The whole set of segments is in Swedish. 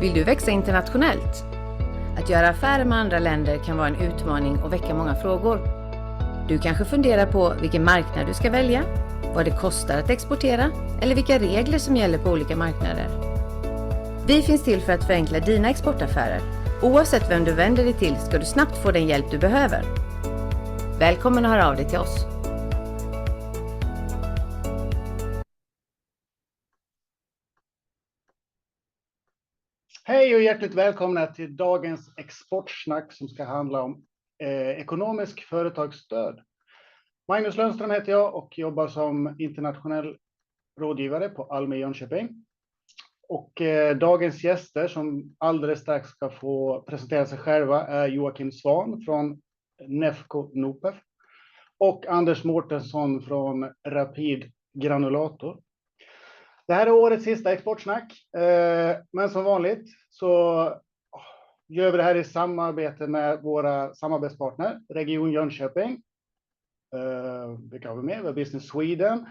Vill du växa internationellt? Att göra affärer med andra länder kan vara en utmaning och väcka många frågor. Du kanske funderar på vilken marknad du ska välja, vad det kostar att exportera eller vilka regler som gäller på olika marknader. Vi finns till för att förenkla dina exportaffärer. Oavsett vem du vänder dig till ska du snabbt få den hjälp du behöver. Välkommen att höra av dig till oss. Hej och hjärtligt välkomna till dagens exportsnack som ska handla om ekonomisk företagsstöd. Magnus Lundström heter jag och jobbar som internationell rådgivare på Almi Jönköping. Och dagens gäster som alldeles strax ska få presentera sig själva är Joakim Svahn från Nefco Nopef och Anders Mårtensson från Rapid Granulator. Det här är årets sista exportsnack, men som vanligt så gör vi det här i samarbete med våra samarbetspartner, Region Jönköping. Vilka har vi med? Vi har Business Sweden,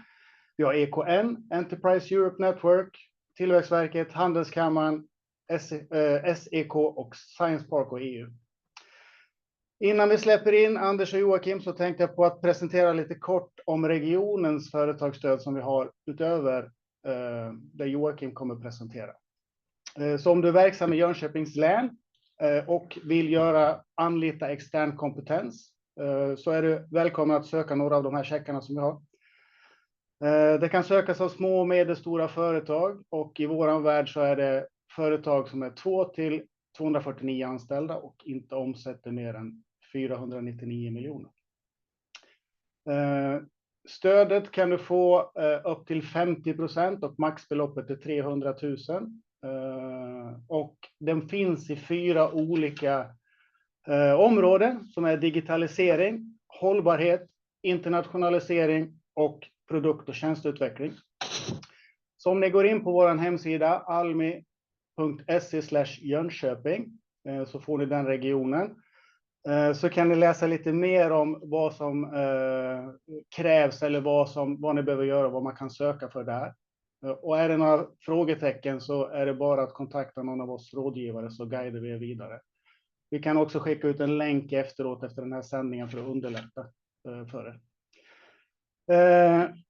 vi har EKN, Enterprise Europe Network, Tillväxtverket, Handelskammaren, SEK och Science Park och EU. Innan vi släpper in Anders och Joakim så tänkte jag på att presentera lite kort om regionens företagsstöd som vi har utöver där Joakim kommer presentera. Så om du är verksam i Jönköpings län och vill anlita extern kompetens så är du välkommen att söka några av de här checkarna som vi har. Det kan sökas av små och medelstora företag och i våran värld så är det företag som är 2 till 249 anställda och inte omsätter mer än 499 miljoner. Stödet kan du få upp till 50% och maxbeloppet är 300 000. Och den finns i 4 olika områden som är digitalisering, hållbarhet, internationalisering och produkt- och tjänsteutveckling. Så om ni går in på vår hemsida almi.se/Jönköping så får ni den regionen. Så kan ni läsa lite mer om vad som krävs eller vad ni behöver göra och vad man kan söka för där. Och är det några frågetecken så är det bara att kontakta någon av oss rådgivare så guidar vi er vidare. Vi kan också skicka ut en länk efteråt efter den här sändningen för att underlätta för er.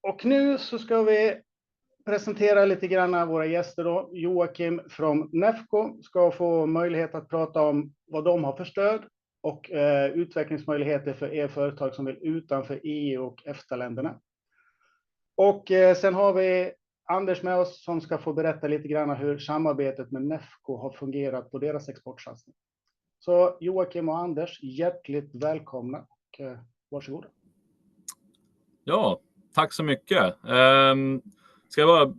Och nu så ska vi presentera lite grann av våra gäster då. Joakim från Nefco ska få möjlighet att prata om vad de har för stöd och utvecklingsmöjligheter för er företag som vill utanför EU och EFTA-länderna. Och sen har vi Anders med oss som ska få berätta lite grann hur samarbetet med Nefco har fungerat på deras exportsatsning. Så Joakim och Anders, hjärtligt välkomna och varsågoda. Ja, tack så mycket. Ska jag bara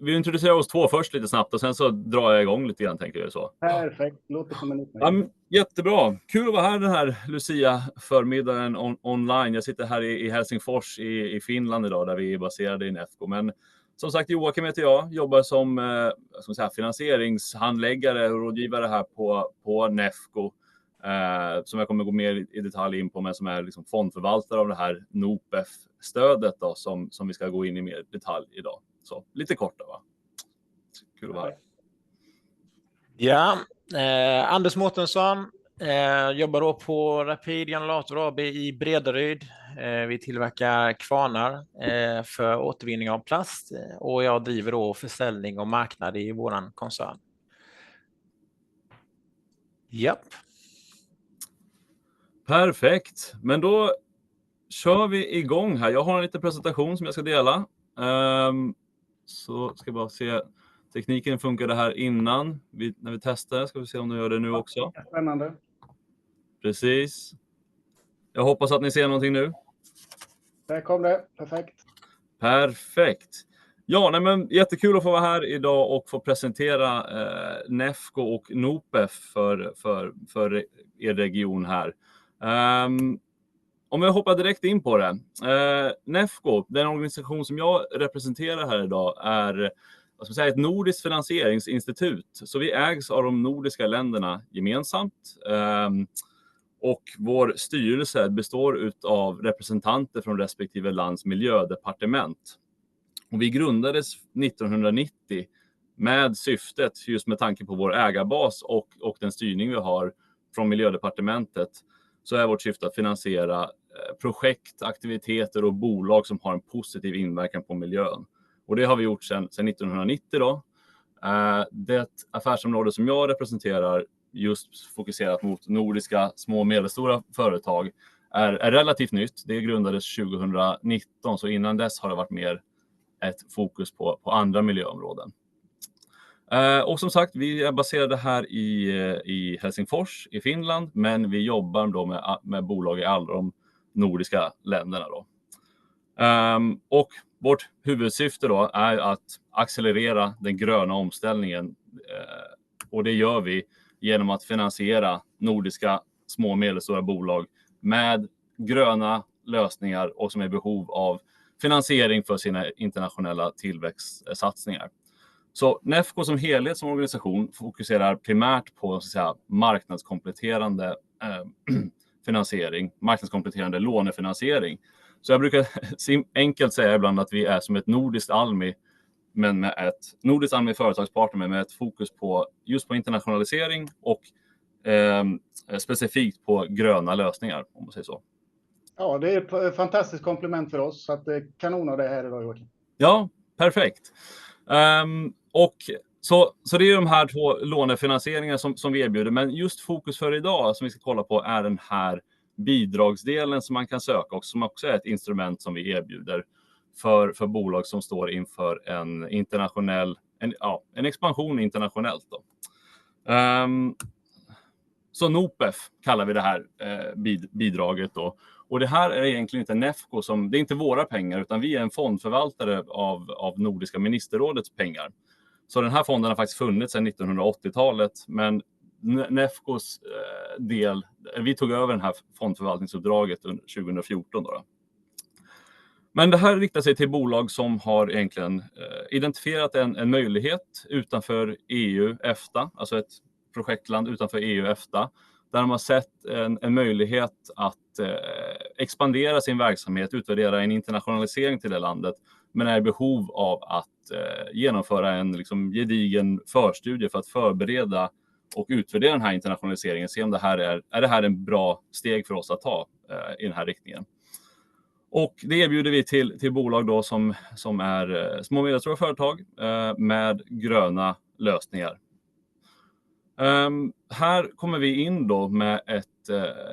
vi introducerar oss 2 först lite snabbt och sen så drar jag igång lite grann tänker jag så. Perfekt, låter som en utmaning. Jättebra, kul att vara här den här Lucia-förmiddagen online. Jag sitter här i Helsingfors i Finland idag där vi är baserade i Nefco. Men som sagt, Joakim heter jag, jobbar som finansieringshandläggare och rådgivare här på Nefco. Som jag kommer gå mer i detalj in på, men som är liksom fondförvaltare av det här Nopef-stödet då, som vi ska gå in i mer detalj idag. Så lite kort då, va? Kul att vara här. Ja, Anders Mårtensson jobbar då på Rapid Granulator AB i Bredaryd. Vi tillverkar kvarnar för återvinning av plast och jag driver då försäljning och marknad i våran koncern. Japp. Perfekt, men då kör vi igång här. Jag har en liten presentation som jag ska dela. Så ska jag bara se. Tekniken funkade här innan. När vi testar ska vi se om de gör det nu också. Spännande. Precis. Jag hoppas att ni ser någonting nu. Där kom det. Perfekt. Perfekt. Ja, nej men jättekul att få vara här idag och få presentera Nefco och Nopef för er region här. Om jag hoppar direkt in på det. Nefco, den organisation som jag representerar här idag, är ett nordiskt finansieringsinstitut. Så vi ägs av de nordiska länderna gemensamt. Och vår styrelse består av representanter från respektive lands miljödepartement. Och vi grundades 1990 med syftet, just med tanke på vår ägarbas och den styrning vi har från Miljödepartementet, så är vårt syfte att finansiera projekt, aktiviteter och bolag som har en positiv inverkan på miljön. Och det har vi gjort sedan 1990 då. Det affärsområde som jag representerar, just fokuserat mot nordiska små och medelstora företag, är relativt nytt. Det grundades 2019, så innan dess har det varit mer ett fokus på andra miljöområden. Och som sagt, vi är baserade här i Helsingfors i Finland, men vi jobbar då med bolag i alla de nordiska länderna då. Och vårt huvudsyfte då är att accelerera den gröna omställningen, och det gör vi genom att finansiera nordiska små och medelstora bolag med gröna lösningar och som är i behov av finansiering för sina internationella tillväxtsatsningar. Så Nefco som helhet som organisation fokuserar primärt på, så att säga, marknadskompletterande finansiering, marknadskompletterande lånefinansiering. Så jag brukar enkelt säga ibland att vi är som ett nordiskt Almi, men med ett nordiskt Almi företagspartner med ett fokus på just på internationalisering och specifikt på gröna lösningar, om man säger så. Ja, det är ett fantastiskt komplement för oss, så att det är kanon av det här idag, Joakim. Ja, perfekt. Och så det är de här två lånefinansieringarna som vi erbjuder, men just fokus för idag som vi ska kolla på är den här bidragsdelen som man kan söka och som också är ett instrument som vi erbjuder för bolag som står inför en expansion internationellt då. Så NOPEF kallar vi det här bidraget då. Och det här är egentligen inte Nefco det är inte våra pengar, utan vi är en fondförvaltare av Nordiska ministerrådets pengar. Så den här fonden har faktiskt funnits sedan 1980-talet, men Nefcos del, vi tog över den här fondförvaltningsuppdraget under 2014 då. Men det här riktar sig till bolag som har egentligen identifierat en möjlighet utanför EU-EFTA, alltså ett projektland utanför EU-EFTA, där de har sett en möjlighet att expandera sin verksamhet, utvärdera en internationalisering till det landet, men är i behov av att genomföra en liksom gedigen förstudie för att förbereda och utvärdera den här internationaliseringen, se om det här är en bra steg för oss att ta i den här riktningen. Och det erbjuder vi till bolag då som är små och medelstora företag med gröna lösningar. Här kommer vi in då med ett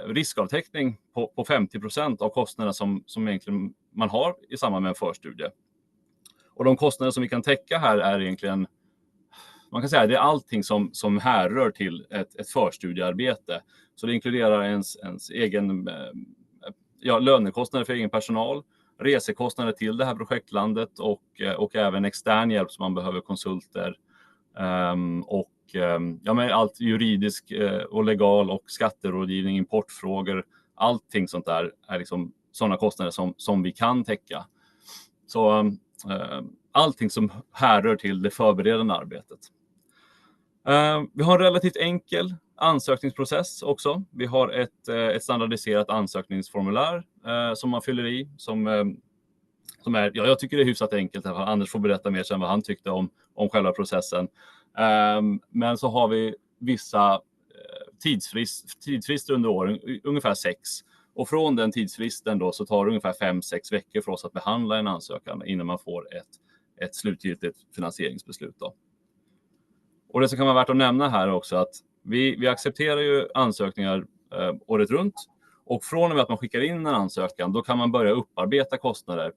riskavtäckning på 50% av kostnaderna som egentligen man har i samband med en förstudie. Och de kostnader som vi kan täcka här är egentligen, man kan säga, det är allting som härrör till ett förstudiearbete. Så det inkluderar ens egen lönekostnader för egen personal, resekostnader till det här projektlandet och även extern hjälp som man behöver, konsulter och men allt juridisk och legal och skatterådgivning, importfrågor, allting sånt där är liksom sådana kostnader som vi kan täcka. Så allting som härrör till det förberedande arbetet. Vi har en relativt enkel ansökningsprocess också. Vi har ett standardiserat ansökningsformulär som man fyller i som är, jag tycker det är hyfsat enkelt. Anders får berätta mer sen vad han tyckte om själva processen. Men så har vi vissa tidsfrister under åren, ungefär 6. Och från den tidsfristen då så tar det ungefär 5-6 veckor för oss att behandla en ansökan innan man får ett slutgiltigt finansieringsbeslut då. Och det som kan vara värt att nämna här också att vi accepterar ju ansökningar året runt. Och från och med att man skickar in en ansökan, då kan man börja upparbeta kostnader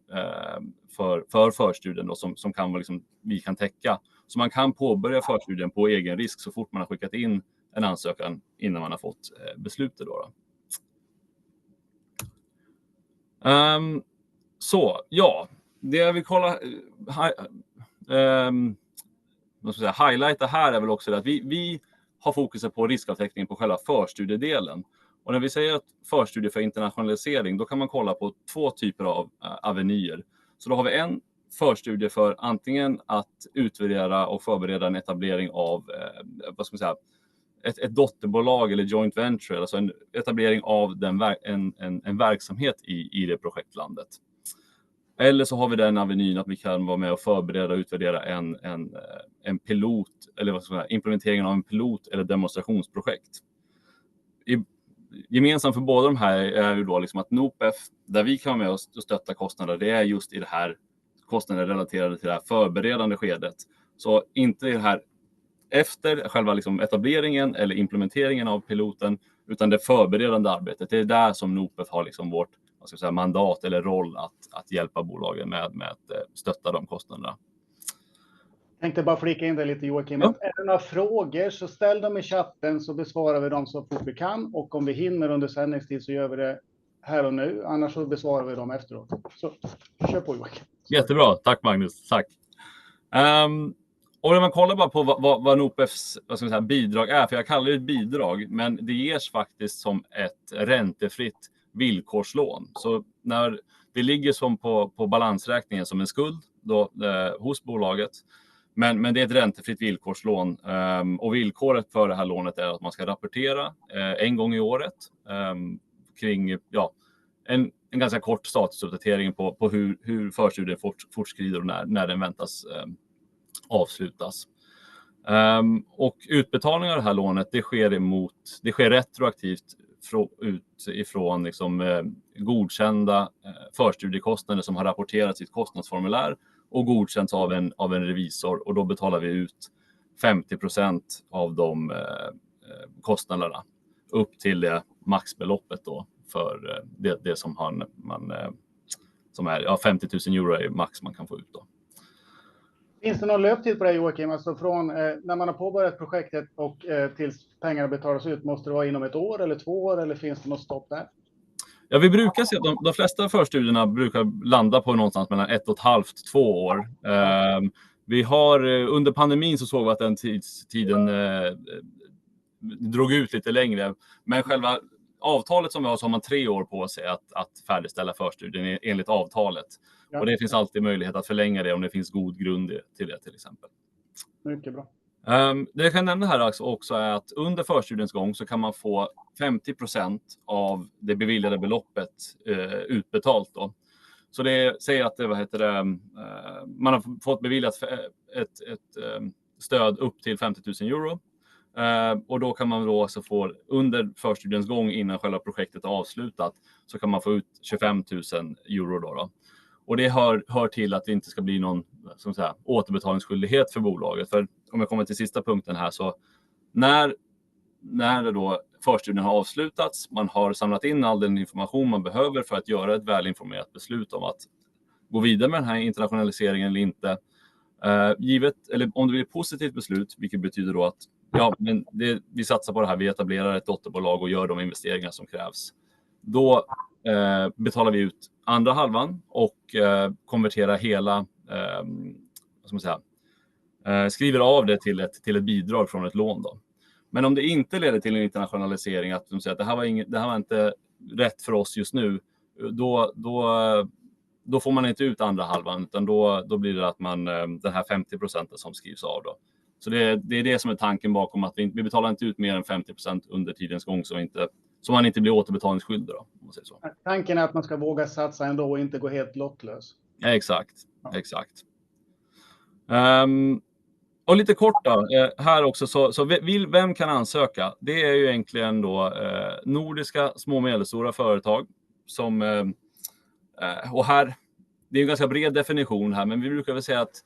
för förstudien då, som kan vara liksom, vi kan täcka. Så man kan påbörja förstudien på egen risk så fort man har skickat in en ansökan innan man har fått beslutet då. Så ja, det jag vill highlighta här är väl också att vi har fokuset på riskavtäckning på själva förstudiedelen. Och när vi säger att förstudie för internationalisering, då kan man kolla på 2 typer av avenyer. Så då har vi en förstudie för antingen att utvärdera och förbereda en etablering av ett dotterbolag eller joint venture, alltså en etablering av en verksamhet i det projektlandet. Eller så har vi den avenyn att vi kan vara med och förbereda och utvärdera en pilot, eller vad ska man säga, implementeringen av en pilot eller demonstrationsprojekt. Gemensamt för båda de här är ju då liksom att NOPEF, där vi kan vara med och stötta kostnader, det är just i det här kostnader relaterade till det här förberedande skedet. Så inte det här efter själva liksom etableringen eller implementeringen av piloten, utan det förberedande arbetet. Det är där som NOPEF har liksom vårt, vad ska jag säga, mandat eller roll att hjälpa bolagen med att stötta de kostnaderna. Jag tänkte bara flika in det lite, Joakim. Ja. Är det några frågor så ställ dem i chatten, så besvarar vi dem så fort vi kan. Och om vi hinner under sändningstid så gör vi det här och nu. Annars så besvarar vi dem efteråt. Så kör på, Joakim. Jättebra, tack Magnus, tack. Och när man kollar bara på vad NOPEFs, vad ska man säga, bidrag är, för jag kallar det ett bidrag, men det ges faktiskt som ett räntefritt villkorslån. Så när det ligger som på balansräkningen som en skuld då, hos bolaget, men det är ett räntefritt villkorslån, och villkoret för det här lånet är att man ska rapportera en gång i året kring en ganska kort statusuppdatering på hur förstudien fortskrider och när den väntas avslutas. Och utbetalning av det här lånet, det sker retroaktivt utifrån liksom, godkända förstudiekostnader som har rapporterats i ett kostnadsformulär och godkänts av en revisor, och då betalar vi ut 50% av de kostnaderna upp till det maxbeloppet då för det som som är 50 000 euro är max man kan få ut då. Finns det någon löptid på det, Joakim? Alltså från när man har påbörjat projektet och tills pengarna betalas ut, måste det vara inom 1 år eller 2 år, eller finns det något stopp där? Ja, vi brukar se att de flesta förstudierna brukar landa på någonstans mellan 1,5-2 år. Vi har under pandemin så såg vi att den tiden drog ut lite längre, men själva avtalet som vi har, så har man 3 år på sig att färdigställa förstudien enligt avtalet. Ja. Och det finns alltid möjlighet att förlänga det om det finns god grund till det till exempel. Mycket bra. Det jag kan nämna här också är att under förstudiens gång så kan man få 50% av det beviljade beloppet utbetalt då. Så det säger att man har fått beviljat ett stöd upp till 50 000 euro. Och då kan man då också få under förstudiens gång, innan själva projektet är avslutat, så kan man få ut 25 000 euro då. Och det hör till att det inte ska bli någon återbetalningsskyldighet för bolaget. För om jag kommer till sista punkten här, så när då förstudien har avslutats, man har samlat in all den information man behöver för att göra ett välinformerat beslut om att gå vidare med den här internationaliseringen eller inte. Eller om det blir ett positivt beslut, vilket betyder då att vi satsar på det här, vi etablerar ett dotterbolag och gör de investeringar som krävs. Då betalar vi ut andra halvan och konverterar hela, skriver av det till ett bidrag från ett lån då. Men om det inte leder till en internationalisering, att de säger att det här var inte rätt för oss just nu, då får man inte ut andra halvan, utan då blir det att man den här 50% som skrivs av då. Så det är det som är tanken bakom, att vi betalar inte ut mer än 50% under tidens gång, så man inte blir återbetalningsskyldig då, om man säger så. Tanken är att man ska våga satsa ändå och inte gå helt lottlös. Ja, exakt. Och lite kort då, här också, så vem kan ansöka? Det är ju egentligen då nordiska små och medelstora företag som, och här, det är en ganska bred definition här, men vi brukar väl säga att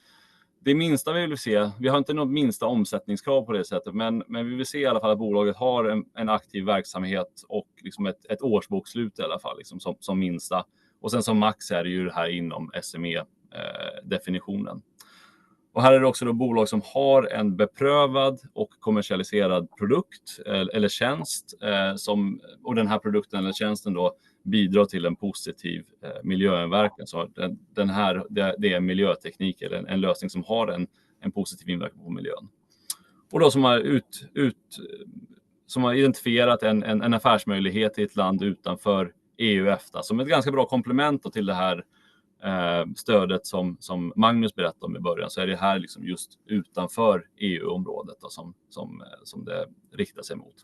det minsta vi vill se, vi har inte något minsta omsättningskrav på det sättet, men vi vill se i alla fall att bolaget har en aktiv verksamhet och liksom ett årsbokslut i alla fall liksom som minsta. Och sen som max är det ju det här inom SME-definitionen. Och här är det också då bolag som har en beprövad och kommersialiserad produkt eller tjänst, och den här produkten eller tjänsten då bidrar till en positiv miljöinverkan. Så det är miljöteknik eller en lösning som har en positiv inverkan på miljön. Och då som har identifierat en affärsmöjlighet i ett land utanför EU-EFTA som ett ganska bra komplement till det här stödet som Magnus berättade om i början, så är det här liksom just utanför EU-området då, som det riktar sig mot.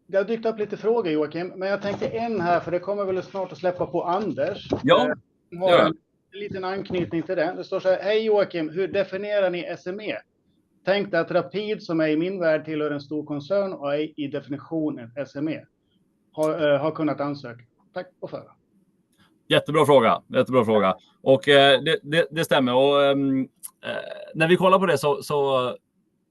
Det har dykt upp lite frågor, Joakim, men jag tänkte en här, för det kommer väl snart att släppa på Anders. Ja. har en liten anknytning till det. Det står så här: hej Joakim, hur definierar ni SME? Tänk dig att Rapid, som är i min värld tillhör en stor koncern och är i definitionen SME, har kunnat ansöka. Tack och för. Jättebra fråga. Och det stämmer. Och när vi kollar på det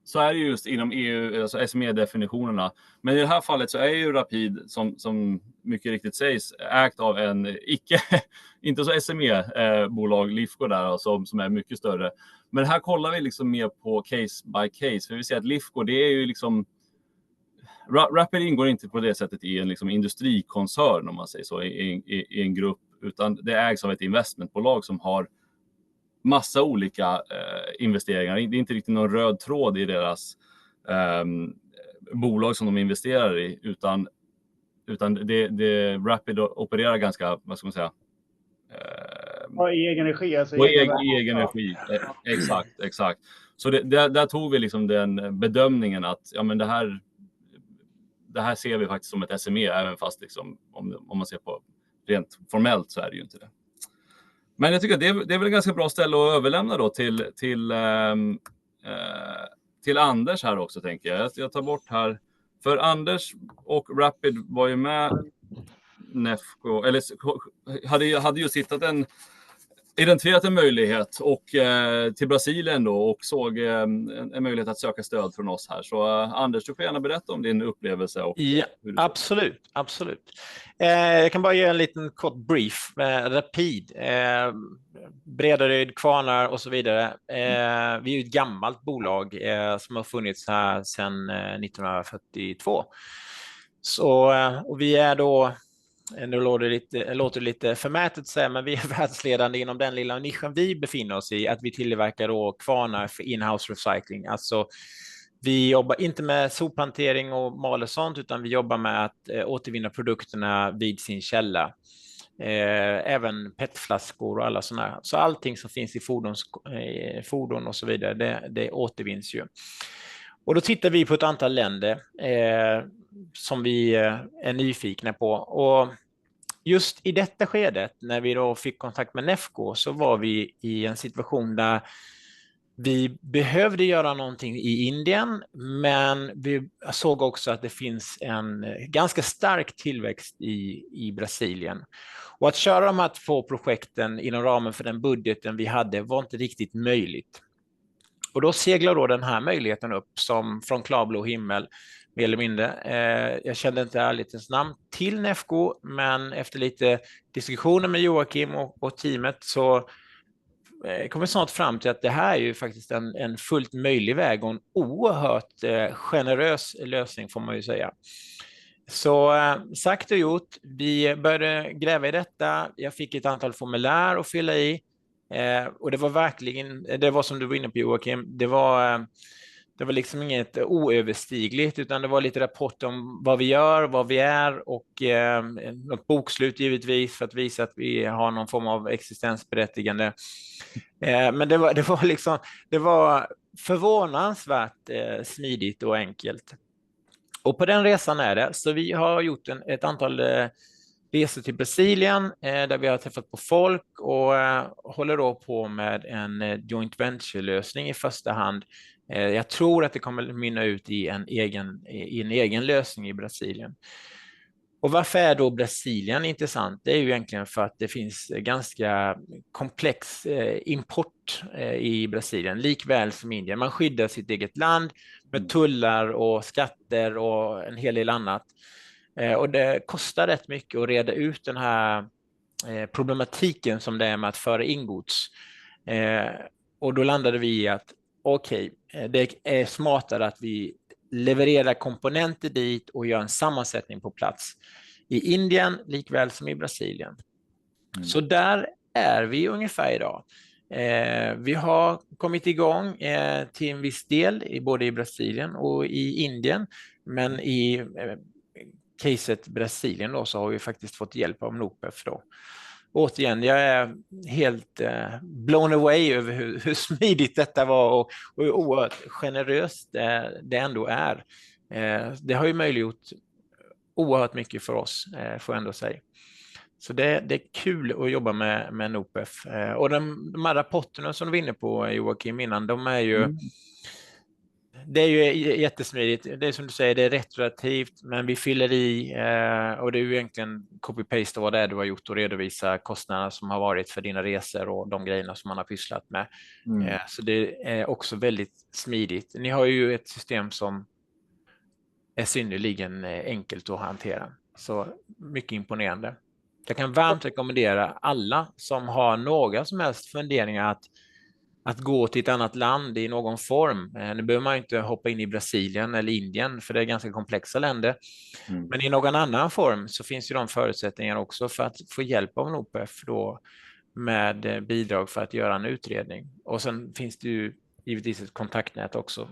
så är det just inom EU, alltså SME-definitionerna. Men i det här fallet så är ju Rapid, som mycket riktigt sägs, ägt av en inte så SME-bolag, Lifco där, som är mycket större. Men här kollar vi liksom mer på case by case. För vi ser att Lifco, det är ju liksom... Rapid ingår inte på det sättet i en liksom industrikoncern, om man säger så, i en grupp. Utan det ägs av ett investmentbolag som har massa olika investeringar. Det är inte riktigt någon röd tråd i deras bolag som de investerar i, utan det Rapid opererar ganska, vad ska man säga, i egen regi. Alltså i egen energi. Exakt. Så där tog vi liksom den bedömningen att ja, men det här ser vi faktiskt som ett SME, även fast liksom, om man ser på rent formellt så är det ju inte det. Men jag tycker att det är väl ett ganska bra ställe att överlämna då till Anders här också, tänker jag. Jag tar bort här. För Anders och Rapid var ju med Nefco, eller hade ju identifierat en möjlighet och till Brasilien då, och såg en möjlighet att söka stöd från oss här. Så Anders, du får gärna berätta om din upplevelse. Och ja, absolut. Jag kan bara ge en liten kort brief. Rapid, Bredaryd, Kvarnar och så vidare. Vi är ett gammalt bolag som har funnits här sedan 1942. Så, och vi är då, nu låter det lite förmätet att säga, men vi är världsledande inom den lilla nischen vi befinner oss i, att vi tillverkar då kvarnar för in-house recycling. Alltså vi jobbar inte med sophantering och mal och sånt, utan vi jobbar med att återvinna produkterna vid sin källa. Även petflaskor och alla sådana här. Så allting som finns i fordon och så vidare, det återvinns ju. Och då tittar vi på ett antal länder som vi är nyfikna på. Och just i detta skedet, när vi då fick kontakt med Nefco, så var vi i en situation där vi behövde göra någonting i Indien, men vi såg också att det finns en ganska stark tillväxt i Brasilien. Och att köra de här 2 projekten inom ramen för den budgeten vi hade var inte riktigt möjligt. Och då seglar då den här möjligheten upp som från klarblå himmel, mer eller mindre. Jag kände inte ärlighetens namn till Nefco, men efter lite diskussioner med Joakim och teamet så kom vi snart fram till att det här är ju faktiskt en fullt möjlig väg och en oerhört generös lösning, får man ju säga. Så sagt och gjort, vi började gräva i detta. Jag fick ett antal formulär att fylla i. Och det var verkligen, det var som du var inne på Joakim, det var liksom inget oöverstigligt, utan det var lite rapport om vad vi gör, vad vi är och något bokslut givetvis för att visa att vi har någon form av existensberättigande. Men det var förvånansvärt smidigt och enkelt. Och på den resan är det, så vi har gjort ett antal resor till Brasilien där vi har träffat på folk och håller då på med en joint venture-lösning i första hand. Jag tror att det kommer mynna ut i en egen lösning i Brasilien. Och varför är då Brasilien intressant? Det är ju egentligen för att det finns ganska komplex import i Brasilien, likväl som Indien. Man skyddar sitt eget land med tullar och skatter och en hel del annat. Och det kostar rätt mycket att reda ut den här problematiken som det är med att föra in gods. Och då landade vi i att det är smartare att vi levererar komponenter dit och gör en sammansättning på plats i Indien likväl som i Brasilien. Så där är vi ungefär idag. Vi har kommit igång till en viss del både i Brasilien och i Indien, men i caset Brasilien då så har vi faktiskt fått hjälp av Nopef då. Återigen, jag är helt blown away över hur smidigt detta var och hur oerhört generöst det ändå är. Det har ju möjliggjort oerhört mycket för oss, får jag ändå säga. Så det är kul att jobba med Nopef. Och de här rapporterna som du var inne på, Joakim, innan, de är ju... Det är ju jättesmidigt. Det är som du säger, det är retroaktivt, men vi fyller i och det är ju egentligen copy-paste av vad det är du har gjort och redovisa kostnaderna som har varit för dina resor och de grejerna som man har pysslat med. Så det är också väldigt smidigt. Ni har ju ett system som är synnerligen enkelt att hantera. Så mycket imponerande. Jag kan varmt rekommendera alla som har några som helst funderingar att gå till ett annat land i någon form. Nu behöver man inte hoppa in i Brasilien eller Indien, för det är ganska komplexa länder. Men i någon annan form så finns ju de förutsättningar också för att få hjälp av Nopef då med bidrag för att göra en utredning. Och sen finns det ju givetvis ett kontaktnät också.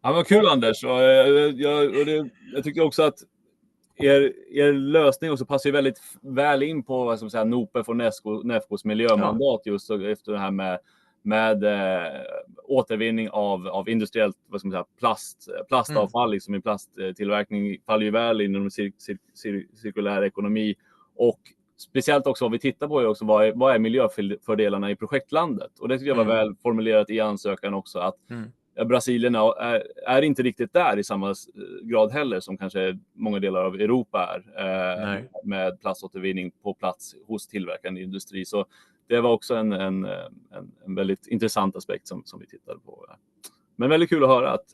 Ja, vad kul, Anders. Och jag tycker också att er lösning också passar ju väldigt väl in på, vad ska man säga, Nopef och Nefcos miljömandat, just efter det här med återvinning av industriellt, vad ska man säga, plastavfall, liksom i plasttillverkning faller ju väl inom cirkulär ekonomi. Och speciellt också vad vi tittar på är också vad är miljöfördelarna i projektlandet. Och det tycker jag var väl formulerat i ansökan också, att Brasilien är inte riktigt där i samma grad heller som kanske många delar av Europa är med plaståtervinning på plats hos tillverkande industri. Så det var också en väldigt intressant aspekt som vi tittade på. Men väldigt kul att höra att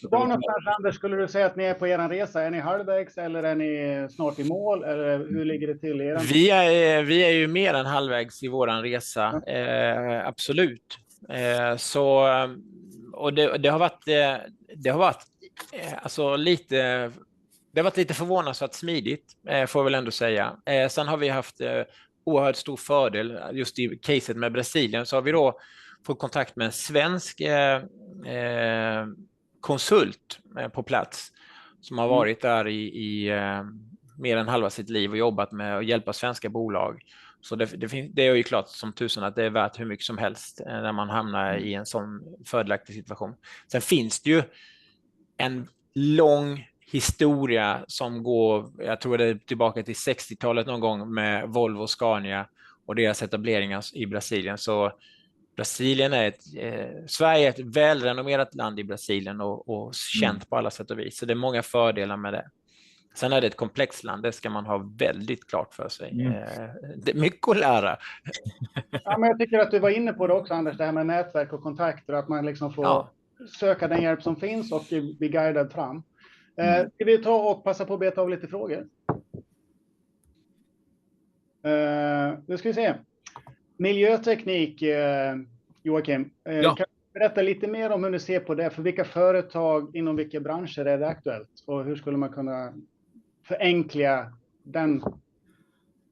var någonstans, Anders, skulle du säga att ni är på er resa? Är ni halvvägs eller är ni snart i mål? Eller hur ligger det till er? Vi är ju mer än halvvägs i våran resa, absolut. Och det har varit alltså lite förvånansvärt smidigt, får jag väl ändå säga. Sen har vi haft oerhört stor fördel just i caset med Brasilien, så har vi då fått kontakt med en svensk konsult på plats som har varit där i mer än halva sitt liv och jobbat med att hjälpa svenska bolag. Så det är ju klart som tusen att det är värt hur mycket som helst när man hamnar i en sån fördelaktig situation. Sen finns det ju en lång historia som går, jag tror det är tillbaka till 60-talet någon gång, med Volvo och Scania och deras etableringar i Brasilien. Så Brasilien är Sverige är ett välrenommerat land i Brasilien och känt på alla sätt och vis. Så det är många fördelar med det. Sen är det ett komplext land, det ska man ha väldigt klart för sig. Det är mycket att lära. Ja, men jag tycker att du var inne på det också, Anders, det här med nätverk och kontakter, att man liksom får söka den hjälp som finns och bli guidad fram. Ska vi ta och passa på att beta av lite frågor? Nu ska vi se. Miljöteknik, Joakim. Kan du berätta lite mer om hur ni ser på det? För vilka företag, inom vilka branscher är det aktuellt? Och hur skulle man kunna förenkla den?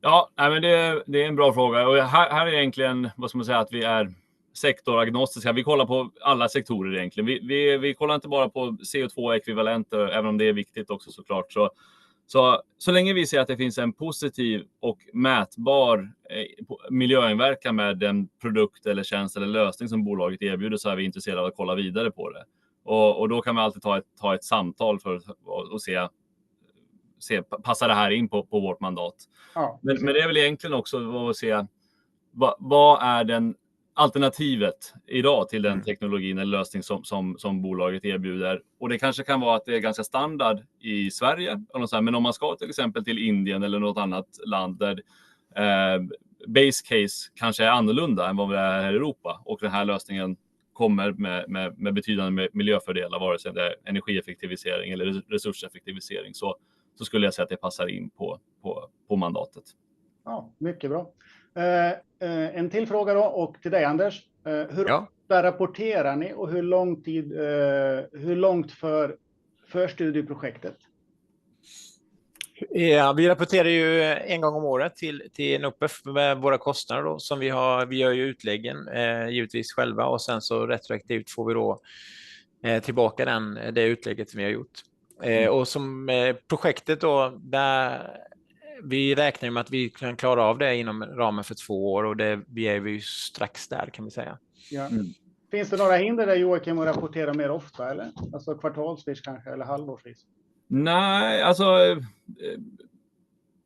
Ja, men det är en bra fråga. Och här är egentligen, vad ska man säga, att vi är sektoragnostiska. Vi kollar på alla sektorer egentligen. Vi kollar inte bara på CO2-ekvivalenter, även om det är viktigt också såklart. Så länge vi ser att det finns en positiv och mätbar miljöinverkan med den produkt eller tjänst eller lösning som bolaget erbjuder, så är vi intresserade av att kolla vidare på det. Och då kan vi alltid ta ett samtal för att se passar det här in på vårt mandat. Ja, men det är väl egentligen också att se vad är den alternativet idag till den teknologin eller lösning som bolaget erbjuder. Och det kanske kan vara att det är ganska standard i Sverige. Men om man ska till exempel till Indien eller något annat land där base case kanske är annorlunda än vad det är här i Europa. Och den här lösningen kommer med betydande miljöfördelar, vare sig det är energieffektivisering eller resurseffektivisering. Så skulle jag säga att det passar in på mandatet. Ja, mycket bra. En till fråga då, och till dig, Anders. Hur rapporterar ni och hur långt för förstudieprojektet? Ja, vi rapporterar ju en gång om året till Nopef med våra kostnader då, som vi gör ju utläggen givetvis själva, och sen så retroaktivt får vi då tillbaka det utlägget som vi har gjort. Och som projektet då, där vi räknar med att vi kan klara av det inom ramen för 2 år, och vi är ju strax där, kan vi säga. Ja. Finns det några hinder där, Joakim, att rapportera mer ofta, eller? Alltså kvartalsvis kanske, eller halvårsvis? Nej, alltså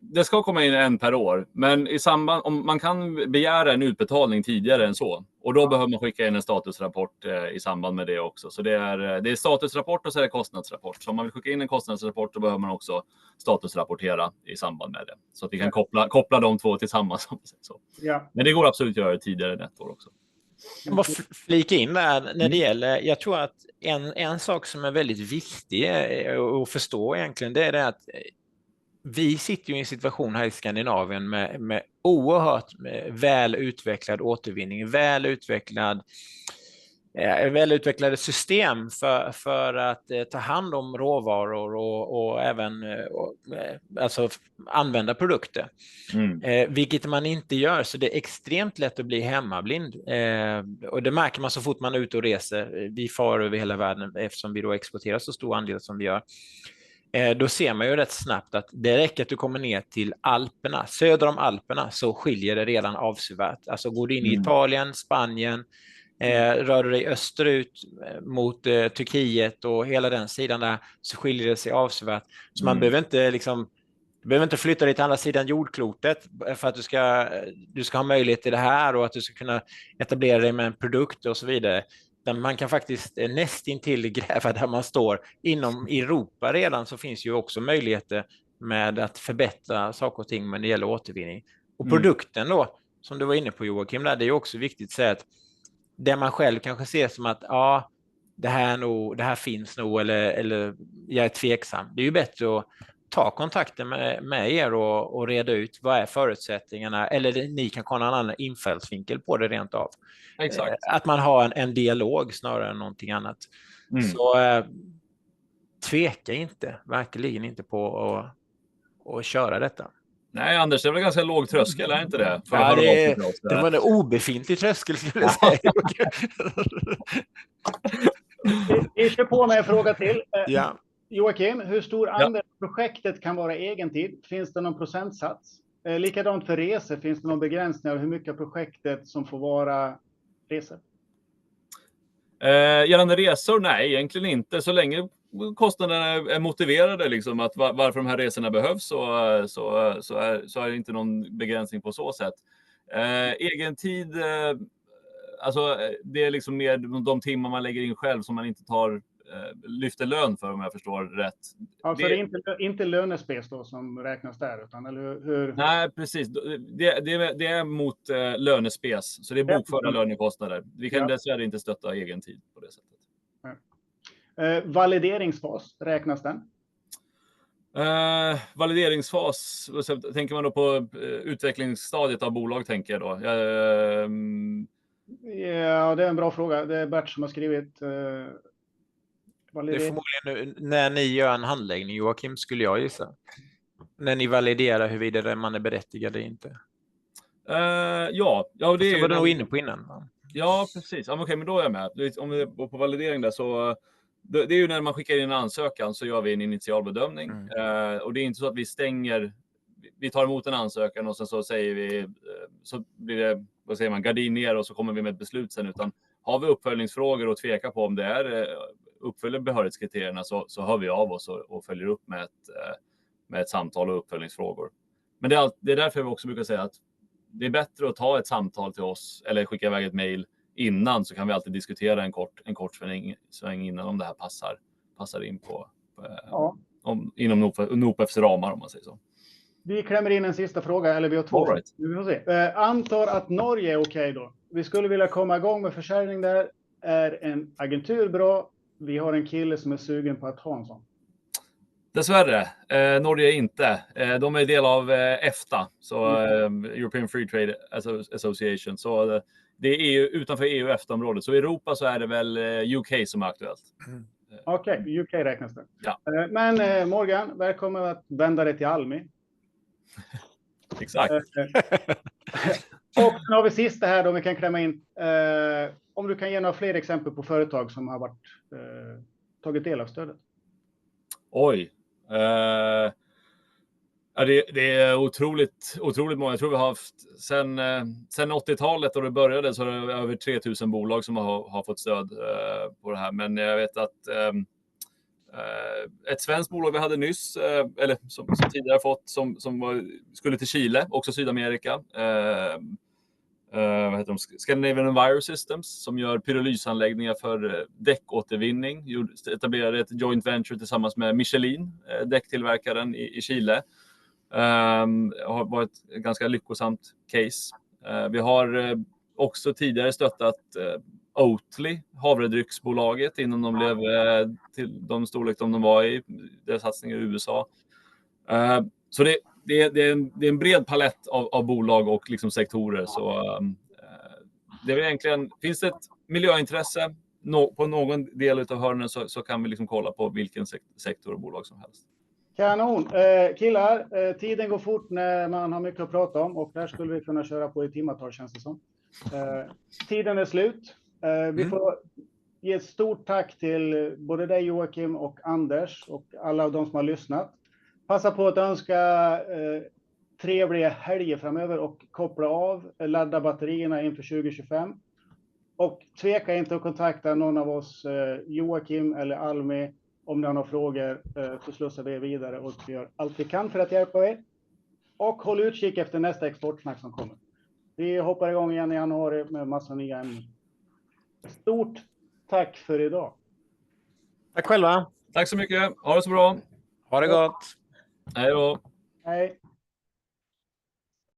det ska komma in en per år, men i samband, om man kan begära en utbetalning tidigare än så, och då behöver man skicka in en statusrapport i samband med det också. Så det är statusrapport och så är det kostnadsrapport. Så om man vill skicka in en kostnadsrapport, då behöver man också statusrapportera i samband med det. Så att vi kan koppla de två tillsammans. Så. Ja. Men det går absolut att göra tidigare än ett år också. Jag bara flika in där när det gäller, jag tror att en sak som är väldigt viktig att förstå egentligen, det är det att vi sitter ju i en situation här i Skandinavien med oerhört väl utvecklad återvinning, väl utvecklade system för att ta hand om råvaror och även alltså använda produkter. Vilket man inte gör, så det är extremt lätt att bli hemmablind. Och det märker man så fort man är ute och reser. Vi far över hela världen eftersom vi då exporterar så stor andel som vi gör. Då ser man ju rätt snabbt att det räcker att du kommer ner till Alperna, söder om Alperna, så skiljer det redan avsevärt. Alltså går du in i Italien, Spanien, rör du dig österut mot Turkiet och hela den sidan där, så skiljer det sig avsevärt. Så man behöver inte flytta dig till andra sidan jordklotet för att du ska ha möjlighet till det här och att du ska kunna etablera dig med en produkt och så vidare. Man kan faktiskt nästintill gräva där man står. Inom Europa redan så finns ju också möjligheter med att förbättra saker och ting när det gäller återvinning. Och produkten då, som du var inne på Joakim, det är ju också viktigt att säga att det man själv kanske ser som att det här finns nog eller jag är tveksam. Det är ju bättre att ta kontakten med er och reda ut vad är förutsättningarna, eller ni kan ha en annan infallsvinkel på det rent av. Exakt. Att man har en dialog snarare än någonting annat. Så tveka verkligen inte på att köra detta. Nej, Anders, det var ganska låg tröskel, är inte det? Det var en obefintlig tröskel, skulle jag säga. Vi kör på med en fråga till. Ja. Joakim, hur stor andel av projektet kan vara egentid? Finns det någon procentsats? Likadant för resor, finns det någon begränsning av hur mycket av projektet som får vara resor? Gällande resor, nej, egentligen inte. Så länge kostnaderna är motiverade, liksom, att varför de här resorna behövs, så är det inte någon begränsning på så sätt. Egentid, alltså det är liksom mer de timmar man lägger in själv som man inte lyfter lön för, om jag förstår rätt. Alltså det är inte lönespec då som räknas där, utan eller hur? Nej, precis. Det är mot lönespec, så det är bokförda lönekostnader. Vi kan dessvärre inte stötta egen tid på det sättet. Valideringsfas, räknas den? Valideringsfas, tänker man då på utvecklingsstadiet av bolag, tänker jag då? Ja, det är en bra fråga. Det är Bert som har skrivit. Det är förmodligen när ni gör en handläggning, Joakim, skulle jag gissa. När ni validerar huruvida man är berättigad eller inte. Ja, det var du nog inne på innan. Va? Ja, precis. Ja, okej, men då är jag med. Om vi går på validering där, så det är ju när man skickar in en ansökan så gör vi en initialbedömning. Och det är inte så att vi stänger. Vi tar emot en ansökan och sen så säger vi, så blir det, vad säger man, gardin ner och så kommer vi med ett beslut sen. Utan har vi uppföljningsfrågor och tvekar på om det är uppfyller behörighetskriterierna, så hör vi av oss och följer upp med ett samtal och uppföljningsfrågor. Men det är därför vi också brukar säga att det är bättre att ta ett samtal till oss eller skicka iväg ett mejl innan, så kan vi alltid diskutera en kort sväng innan om det här passar in inom NOPEFs ramar, om man säger så. Vi klämmer in en sista fråga, eller vi har två. Right. Vi får se. Antar att Norge är okej då. Vi skulle vilja komma igång med försäljning där. Är en agentur bra? Vi har en kille som är sugen på att ha en sån. Dessvärre, Norge är inte. De är del av EFTA, så European Free Trade Association. Så det är EU, utanför EU och EFTA-området. Så i Europa så är det väl UK som är aktuellt. Okej, UK räknas det. Ja. Men Morgan, välkommen att vända dig till Almi. Exakt. Och sen har vi sista här då vi kan klämma in. Om du kan ge några fler exempel på företag som har tagit del av stödet. Oj. Det är otroligt många. Jag tror vi har haft sen 80-talet då det började, så är det över 3000 bolag som har fått stöd på det här. Men jag vet att Ett svenskt bolag vi hade nyss, eller som tidigare fått, som skulle till Chile, också Sydamerika. Vad heter de? Scandinavian Enviro Systems, som gör pyrolysanläggningar för däckåtervinning. Etablerade ett joint venture tillsammans med Michelin, däcktillverkaren i Chile. Har varit ett ganska lyckosamt case. Vi har också tidigare stöttat Oatly, havredrycksbolaget, innan de blev till de storlek de var i deras satsningar i USA. Så det är en bred palett av bolag och liksom sektorer. Så det är egentligen, finns det ett miljöintresse på någon del av hörnen, så kan vi liksom kolla på vilken sektor och bolag som helst. Kanon. Killar, tiden går fort när man har mycket att prata om, och där skulle vi kunna köra på i timmatal, känns det som. Tiden är slut. Vi får ge ett stort tack till både dig, Joakim, och Anders och alla av de som har lyssnat. Passa på att önska trevliga helger framöver och koppla av, ladda batterierna inför 2025. Och tveka inte att kontakta någon av oss, Joakim eller Almi, om ni har några frågor, så slussar vi vidare och vi gör allt vi kan för att hjälpa er. Och håll utkik efter nästa exportsnack som kommer. Vi hoppar igång igen i januari med massa nya ämnen. Stort tack för idag. Tack själva. Tack så mycket. Ha det så bra. Ha det gott. Hej då. Hej.